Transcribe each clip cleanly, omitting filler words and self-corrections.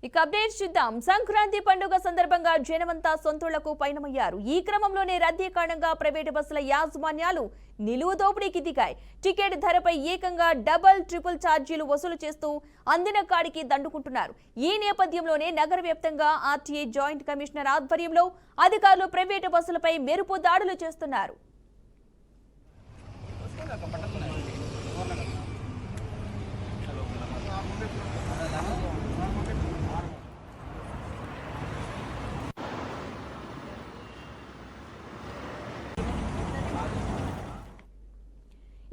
ఇక అప్డేట్స్ చూద్దాం. సంక్రాంతి పండుగ సందర్భంగా జనమంతా సొంతూళ్లకు పయనమయ్యారు. ఈ క్రమంలోనే రద్దీ కారణంగా ప్రైవేటు బస్సుల యాజమాన్యాలు నిలువు దోపిడీకి దిగాయి. టికెట్ ధరపై ఏకంగా డబుల్ ట్రిపుల్ ఛార్జీలు వసూలు చేస్తూ అందిన కాడికి దండుకుంటున్నారు. ఈ నేపథ్యంలోనే నగర వ్యాప్తంగా ఆర్టీఏ జాయింట్ కమిషనర్ ఆధ్వర్యంలో అధికారులు ప్రైవేటు బస్సులపై మెరుపు దాడులు చేస్తున్నారు.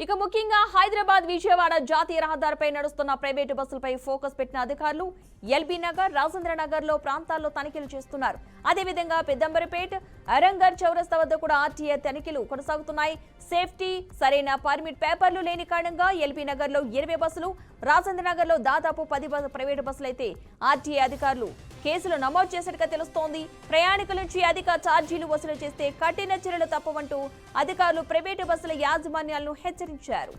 ఇక ముఖ్యంగా హైదరాబాద్ విజయవాడ జాతీయ రహదారిపై నడుస్తున్న ప్రైవేటు బస్సులపై ఫోకస్ పెట్టిన అధికారులు ఎల్బీ నగర్, రాజేంద్ర నగర్ లో ప్రాంతాల్లో తనిఖీలు చేస్తున్నారు. అదేవిధంగా పెద్దంబరపేట్, అరంగర్ చౌరస్తా వద్ద కూడా ఆర్టీఏ తనిఖీలు కొనసాగుతున్నాయి. సేఫ్టీ, సరైన పర్మిట్ పేపర్లు లేని కారణంగా ఎల్బీ నగర్ లో 20 బస్సులు, రాజేంద్ర నగర్ లో దాదాపు 10 ప్రైవేటు బస్సులైతే ఆర్టీఏ అధికారులు కేసులు నమోదు చేసినట్టుగా తెలుస్తోంది. ప్రయాణికుల నుంచి అధిక ఛార్జీలు వసూలు చేస్తే కఠిన చర్యలు తప్పవంటూ అధికారులు ప్రైవేటు బస్సుల యాజమాన్యాలను హెచ్చరించారు.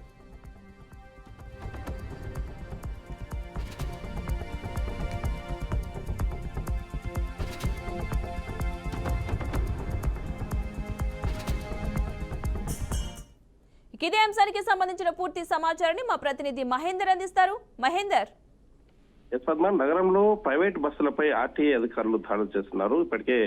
ఇదే అంశానికి సంబంధించిన పూర్తి సమాచారాన్ని మా ప్రతినిధి మహేందర్ అందిస్తారు. మహేందర్. నగరంలో ప్రైవేట్ బస్సులపై ఆర్టీఏ అధికారులు దాడులు చేస్తున్నారు. ఇప్పటికే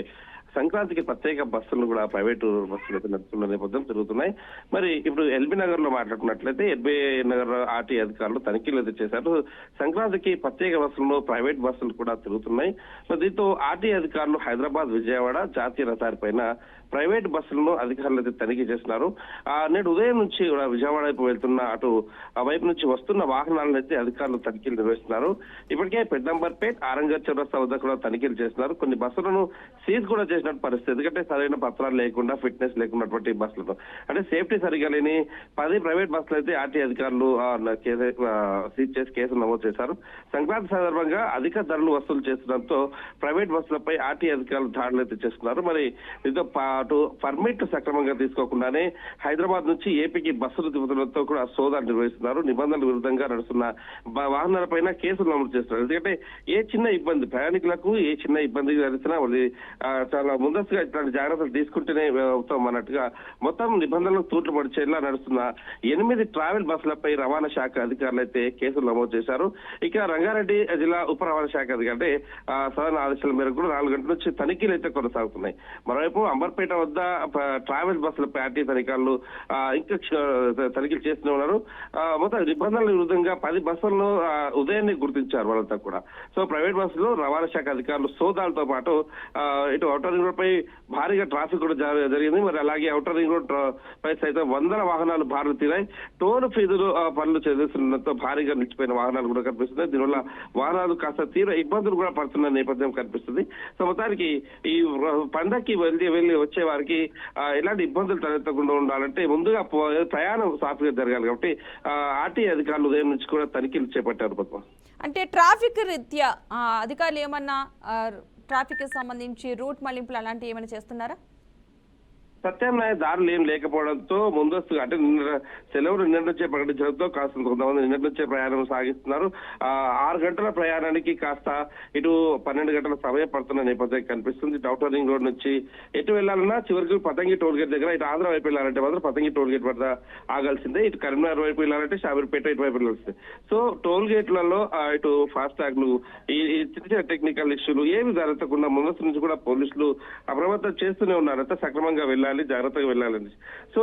సంక్రాంతికి ప్రత్యేక బస్సులు కూడా ప్రైవేటు బస్సులు అయితే నడుస్తున్న నేపథ్యం జరుగుతున్నాయి. మరి ఇప్పుడు ఎల్బీ నగర్ లో మాట్లాడుకున్నట్లయితే ఎల్బీ నగర్ ఆర్టీఏ అధికారులు తనిఖీలు అయితే చేశారు. సంక్రాంతికి ప్రత్యేక బస్సులు ప్రైవేట్ బస్సులు కూడా తిరుగుతున్నాయి. మరి దీంతో ఆర్టీఏ అధికారులు హైదరాబాద్ విజయవాడ జాతీయ రహదారి పైన ప్రైవేట్ బస్సులను అధికారులు అయితే తనిఖీ చేస్తున్నారు. నేడు ఉదయం నుంచి విజయవాడ వైపు వెళ్తున్న అటు ఆ వైపు నుంచి వస్తున్న వాహనాలను అయితే అధికారులు తనిఖీలు నిర్వహిస్తున్నారు. ఇప్పటికే పెద్దంబర్పేట్, ఆరంగర్ చౌరస్తా వద్ద కూడా తనిఖీలు చేస్తున్నారు. కొన్ని బస్సులను సీజ్ కూడా చేసినట్టు పరిస్థితి. ఎందుకంటే సరైన పత్రాలు లేకుండా, ఫిట్నెస్ లేకున్నటువంటి బస్సులను, అంటే సేఫ్టీ సరిగా లేని 10 ప్రైవేట్ బస్సులు అయితే ఆర్టీఏ అధికారులు సీజ్ చేసి కేసులు నమోదు చేశారు. సంక్రాంతి సందర్భంగా అధిక ధరలు వసూలు చేస్తుండటంతో ప్రైవేట్ బస్సులపై ఆర్టీఏ అధికారులు దాడులు అయితే చేస్తున్నారు. మరి దీంతో అటు పర్మిట్ సక్రమంగా తీసుకోకుండానే హైదరాబాద్ నుంచి ఏపీకి బస్సులు తిరుగుతుండటంతో కూడా సోదాలు నిర్వహిస్తున్నారు. నిబంధనల విరుద్ధంగా నడుస్తున్న వాహనాలపైన కేసులు నమోదు చేస్తున్నారు. ఎందుకంటే ఏ చిన్న ఇబ్బంది, ప్రయాణికులకు ఏ చిన్న ఇబ్బంది జరిగినా చాలా ముందస్తుగా ఇట్లాంటి జాగ్రత్తలు తీసుకుంటేనే అవుతాం అన్నట్టుగా మొత్తం నిబంధనలకు తూట్లు పడిచేలా నడుస్తున్న 8 ట్రావెల్ బస్సులపై రవాణా శాఖ అధికారులు అయితే కేసులు నమోదు చేశారు. ఇక రంగారెడ్డి జిల్లా ఉప రవాణా శాఖ అధికారి సదన ఆదేశాల మేరకు కూడా 4 గంటల నుంచి తనిఖీలు అయితే కొనసాగుతున్నాయి. మరోవైపు అంబర్పేట వద్ద ట్రావెల్ బస్సులపై ఆర్టీఏ అధికారులు ఇంకా తనిఖీలు చేస్తూనే ఉన్నారు. మొత్తం నిబంధనల విరుద్ధంగా 10 బస్సులను ఉదయాన్నే గుర్తించారు వాళ్ళంతా కూడా. సో ప్రైవేట్ బస్సులు రవాణా శాఖ అధికారులు సోదాలతో పాటు ఇటు ఔటర్ రింగ్ రోడ్ పై భారీగా ట్రాఫిక్ కూడా జరిగింది. మరి అలాగే ఔటర్ రింగ్ రోడ్ పై సైతం వందల వాహనాలు బారులు తీరాయి. టోల్ ఫీజులు పనులు చేస్తుండటంతో భారీగా నిలిచిపోయిన వాహనాలు కూడా కనిపిస్తున్నాయి. దీనివల్ల వాహనాలు కాస్త తీవ్ర ఇబ్బందులు కూడా పడుతున్న నేపథ్యం కనిపిస్తుంది. సో మొత్తానికి ఈ పండగకి వెళ్ళి వచ్చే వారికి ఎలాంటి ఇబ్బందులు తలెత్తకుండా ఉండాలంటే ముందుగా ప్రయాణం సాఫీగా జరగాలి. కాబట్టి ఆర్టీఏ అధికారులు ఉదయం నుంచి కూడా తనిఖీలు చేపట్టారు. పద్మ, అంటే ట్రాఫిక్ రీత్యా అధికారులు ఏమన్నా ట్రాఫిక్ కి సంబంధించి రూట్ మళ్లింపులు అలాంటివి ఏమైనా చేస్తున్నారా? ప్రత్యామ్నాయ దారులు ఏం లేకపోవడంతో ముందస్తుగా, అంటే సెలవులు నిన్నటి నుంచే ప్రకటించడంతో కాస్త కొంతమంది నిన్నటి నుంచే ప్రయాణం సాగిస్తున్నారు. 6 గంటల ప్రయాణానికి కాస్త ఇటు 12 గంటల సమయం పడుతున్న నేపథ్యం కనిపిస్తుంది. ఔటర్ రింగ్ రోడ్ నుంచి ఎటు వెళ్లాలన్నా చివరికి పతంగి టోల్ గేట్ దగ్గర, ఇటు ఆంధ్ర వైపు వెళ్ళాలంటే మాత్రం పతంగి టోల్ గేట్ వద్ద ఆగాల్సిందే. ఇటు కరీంనగర్ వైపు వెళ్ళాలంటే షాబీర్పేట ఇటువైపు వెళ్ళాల్సిందే. సో టోల్ గేట్లలో ఇటు ఫాస్ట్ ట్యాగ్లు, ఈ చిన్న టెక్నికల్ ఇష్యూలు ఏమి జరగకుండా ముందస్తు నుంచి కూడా పోలీసులు అప్రమత్తం చేస్తూనే ఉన్నారు. అంతా సక్రమంగా వెళ్ళాలి, జాగ్రత్తగా వెళ్ళాలని. సో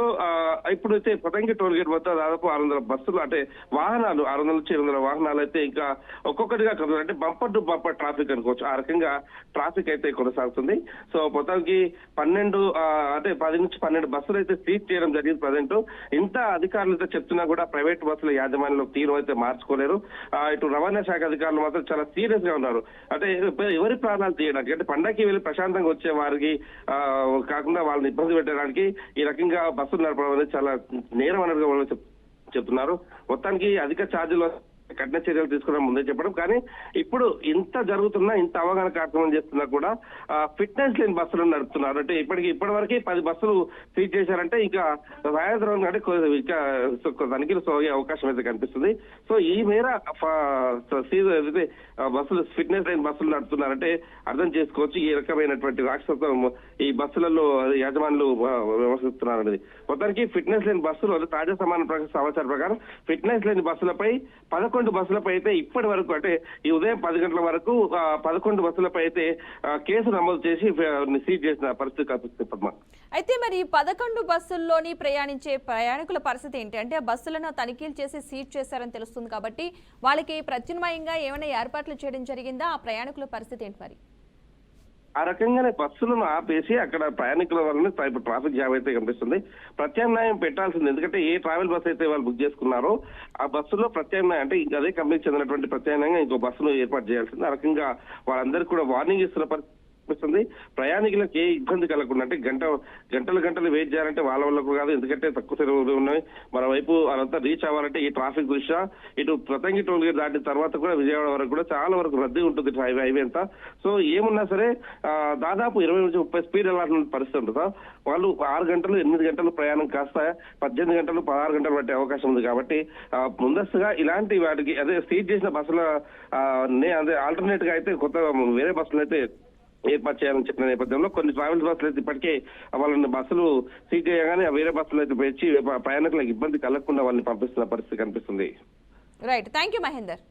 ఇప్పుడైతే పతంగి టోల్ గేట్ వద్ద దాదాపు 600 బస్సులు, అంటే వాహనాలు 600 నుంచి 700 వాహనాలు అయితే ఇంకా ఒక్కొక్కటిగా అంటే బంపర్ టు బంపర్ ట్రాఫిక్ అనుకోవచ్చు. ఆ రకంగా ట్రాఫిక్ అయితే కొనసాగుతుంది. సో మొత్తానికి 10 నుంచి 12 బస్సులు అయితే సీజ్ చేయడం జరిగింది. ప్రజెంట్ ఇంత అధికారులు అయితే చెప్తున్నా కూడా ప్రైవేట్ బస్సుల యాజమాన్యంలో తీరు అయితే మార్చుకోలేరు. ఇటు రవాణా శాఖ అధికారులు మాత్రం చాలా సీరియస్ గా ఉన్నారు. అంటే ఎవరి ప్రాణాలు తీయడానికి, అంటే పండగకి వెళ్ళి ప్రశాంతంగా వచ్చే వారికి కాకుండా వాళ్ళని ఇబ్బంది పెట్టడానికి ఈ రకంగా బస్సులు నడపడం అనేది చాలా నేరం అన్నట్టుగా చెప్తున్నారు. మొత్తానికి అధిక ఛార్జీలు కఠిన చర్యలు తీసుకున్నాం ముందే చెప్పడం. కానీ ఇప్పుడు ఇంత జరుగుతున్నా, ఇంత అవగాహన కార్యక్రమం చేస్తున్నా కూడా ఫిట్నెస్ లేని బస్సులు నడుపుతున్నారు. అంటే ఇప్పటి వరకు 10 బస్సులు సీజ్ చేశారంటే ఇంకా సాయంత్రం అంటే ఇంకా తనిఖీలు సాగే అవకాశం అయితే కనిపిస్తుంది. సో ఈ మేర బస్సులు ఫిట్నెస్ లేని బస్సులు నడుపుతున్నారంటే అర్థం చేసుకోవచ్చు ఈ రకమైనటువంటి రాక్షసత్వం ఈ బస్సులలో యాజమానులు వ్యవహరిస్తున్నారు అనేది. మొత్తానికి ఫిట్నెస్ లేని బస్సులు తాజా సమాచారం ప్రకారం ఫిట్నెస్ లేని బస్సులపై 11 బస్సులపై అయితే ఇప్పటి వరకు అంటే ఈ ఉదయం 10 గంటల వరకు 11 బస్సులపై అయితే కేసు నమోదు చేసి సీజ్ చేసిన పరిస్థితి కనిపిస్తుంది పద్మ. అయితే మరి 11 బస్సుల్లోని ప్రయాణించే ప్రయాణికుల పరిస్థితి ఏంటి? అంటే ఆ బస్సులను తనిఖీలు చేసి సీజ్ చేశారని తెలుస్తుంది కాబట్టి వాళ్ళకి ప్రత్యామ్నాయంగా ఏమైనా ఏర్పాట్లు చేయడం జరిగిందా? ఆ ప్రయాణికుల పరిస్థితి ఏంటి మరి? ఆ రకంగానే బస్సులను ఆపేసి అక్కడ ప్రయాణికుల వల్ల ఇప్పుడు ట్రాఫిక్ జామ్ అయితే కనిపిస్తుంది. ప్రత్యామ్నాయం పెట్టాల్సింది, ఎందుకంటే ఏ ట్రావెల్ బస్ అయితే వాళ్ళు బుక్ చేసుకున్నారో ఆ బస్సులో ప్రత్యామ్నాయం అంటే ఇంకా అదే కంపెనీకి చెందినటువంటి ప్రత్యామ్నాయంగా ఇంకో బస్సును ఏర్పాటు చేయాల్సింది. ఆ రకంగా వాళ్ళందరికీ కూడా వార్నింగ్ ఇస్తున్న పరిస్థితి ప్రయాణికులకు ఏ ఇబ్బంది కలగకుండా అంటే గంటలు వెయిట్ చేయాలంటే వాళ్ళ వల్ల కాదు, ఎందుకంటే తక్కువ సెలవులు ఉన్నాయి. మరోవైపు అదంతా రీచ్ అవ్వాలంటే ఈ ట్రాఫిక్ దృష్ట్యా ఇటు ప్రతంగి టోల్ గేట్ దాటిన తర్వాత కూడా విజయవాడ వరకు కూడా చాలా వరకు రద్దీ ఉంటుంది హైవే అంతా. సో ఏమున్నా సరే దాదాపు 20 నుంచి 30 స్పీడ్ వెళ్ళాల్సిన పరిస్థితి ఉంటుంది. వాళ్ళు 6 గంటలు 8 గంటలు ప్రయాణం కాస్త 18 గంటలు 16 గంటలు పట్టే అవకాశం ఉంది. కాబట్టి ముందస్తుగా ఇలాంటి వాటికి అదే సీజ్ చేసిన బస్సుల అదే ఆల్టర్నేట్ గా అయితే కొత్త వేరే బస్సులు అయితే ఏర్పాటు చేయాలని చెప్పిన నేపథ్యంలో కొన్ని ట్రావెల్స్ బస్సులు అయితే ఇప్పటికే వాళ్ళని బస్సులు సీజ్ చేయగానే వేరే బస్సులు అయితే పెంచి ప్రయాణికులకు ఇబ్బంది కలగకుండా వాళ్ళని పంపిస్తున్న పరిస్థితి కనిపిస్తుంది. Right, thank you Mahender.